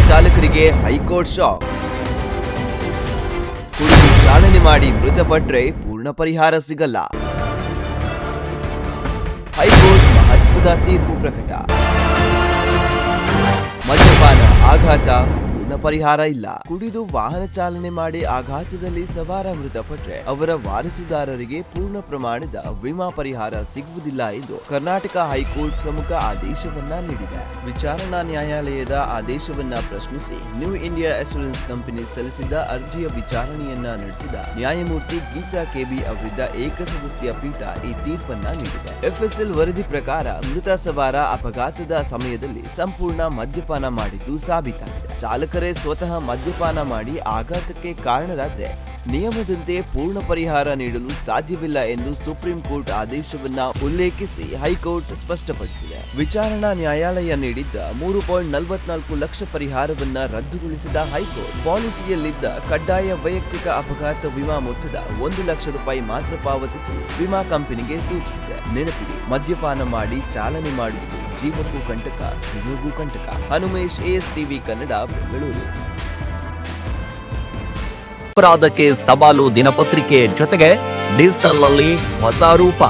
ಚಾಲಕರಿಗೆ high court shock. ಕುಡಿದು ಚಾಲನೆ ಮಾಡಿ ಮೃತಪಟ್ರೆ ಪೂರ್ಣ ಪರಿಹಾರ ಸಿಗಲ್ಲ. ಹೈಕೋರ್ಟ್ ಮಹತ್ವದ ತೀರ್ಪು ಪ್ರಕಟ. ಮದ್ಯಪಾನ ಆಘಾತ ಪೂರ್ಣ ಪರಿಹಾರ ಇಲ್ಲ. ಕುಡಿದು ವಾಹನ ಚಾಲನೆ ಮಾಡಿ ಆಘಾತದಲ್ಲಿ ಸವಾರ ಮೃತಪಟ್ರೆ ಅವರ ವಾರಸುದಾರರಿಗೆ ಪೂರ್ಣ ಪ್ರಮಾಣದ ವಿಮಾ ಪರಿಹಾರ ಸಿಗುವುದಿಲ್ಲ ಎಂದು ಕರ್ನಾಟಕ ಹೈಕೋರ್ಟ್ ಪ್ರಮುಖ ಆದೇಶವನ್ನ ನೀಡಿದೆ. ವಿಚಾರಣಾ ನ್ಯಾಯಾಲಯದ ಆದೇಶವನ್ನ ಪ್ರಶ್ನಿಸಿ ನ್ಯೂ ಇಂಡಿಯಾ ಅಶ್ಯೂರೆನ್ಸ್ ಕಂಪನಿ ಸಲ್ಲಿಸಿದ್ದ ಅರ್ಜಿಯ ವಿಚಾರಣೆಯನ್ನ ನಡೆಸಿದ ನ್ಯಾಯಮೂರ್ತಿ ಗೀತಾ ಕೆಬಿ ಅವರಿದ್ದ ಏಕಸದಸ್ಯ ಪೀಠ ಈ ತೀರ್ಪನ್ನ ನೀಡಿದೆ. ಎಫ್ಎಸ್ಎಲ್ ವರದಿ ಪ್ರಕಾರ ಮೃತ ಸವಾರ ಅಪಘಾತದ ಸಮಯದಲ್ಲಿ ಸಂಪೂರ್ಣ ಮದ್ಯಪಾನ ಮಾಡಿದ್ದು ಸಾಬೀತಾಗಿದೆ. ಚಾಲಕರೇ ಸ್ವತಃ ಮದ್ಯಪಾನ ಮಾಡಿ ಆಘಾತಕ್ಕೆ ಕಾರಣರಾದ್ರೆ ನಿಯಮದಂತೆ ಪೂರ್ಣ ಪರಿಹಾರ ನೀಡಲು ಸಾಧ್ಯವಿಲ್ಲ ಎಂದು ಸುಪ್ರೀಂ ಕೋರ್ಟ್ ಆದೇಶವನ್ನ ಉಲ್ಲೇಖಿಸಿ ಹೈಕೋರ್ಟ್ ಸ್ಪಷ್ಟಪಡಿಸಿದೆ. ವಿಚಾರಣಾ ನ್ಯಾಯಾಲಯ ನೀಡಿದ್ದ 3.44 ಲಕ್ಷ ಪರಿಹಾರವನ್ನ ರದ್ದುಗೊಳಿಸಿದ ಹೈಕೋರ್ಟ್ ಪಾಲಿಸಿಯಲ್ಲಿದ್ದ ಕಡ್ಡಾಯ ವೈಯಕ್ತಿಕ ಅಪಘಾತ ವಿಮಾ ಮೊತ್ತದ 1 ಲಕ್ಷ ರೂಪಾಯಿ ಮಾತ್ರ ಪಾವತಿಸಲು ವಿಮಾ ಕಂಪನಿಗೆ ಸೂಚಿಸಿದೆ. ನೆನಪಿಡಿ, ಮದ್ಯಪಾನ ಮಾಡಿ ಚಾಲನೆ ಮಾಡುವುದು ಜೀವಕ್ಕೂ ಕಂಟಕ, ವಿಮೆಗೂ ಕಂಟಕ. ಹನುಮೇಶ್, ASTV ಕನ್ನಡ, ಬೆಂಗಳೂರು. ಅಪರಾಧಕ್ಕೆ ಸವಾಲು ದಿನಪತ್ರಿಕೆ ಜೊತೆಗೆ ಡಿಜಿಟಲ್ ನಲ್ಲಿ ಹೊಸ ರೂಪ.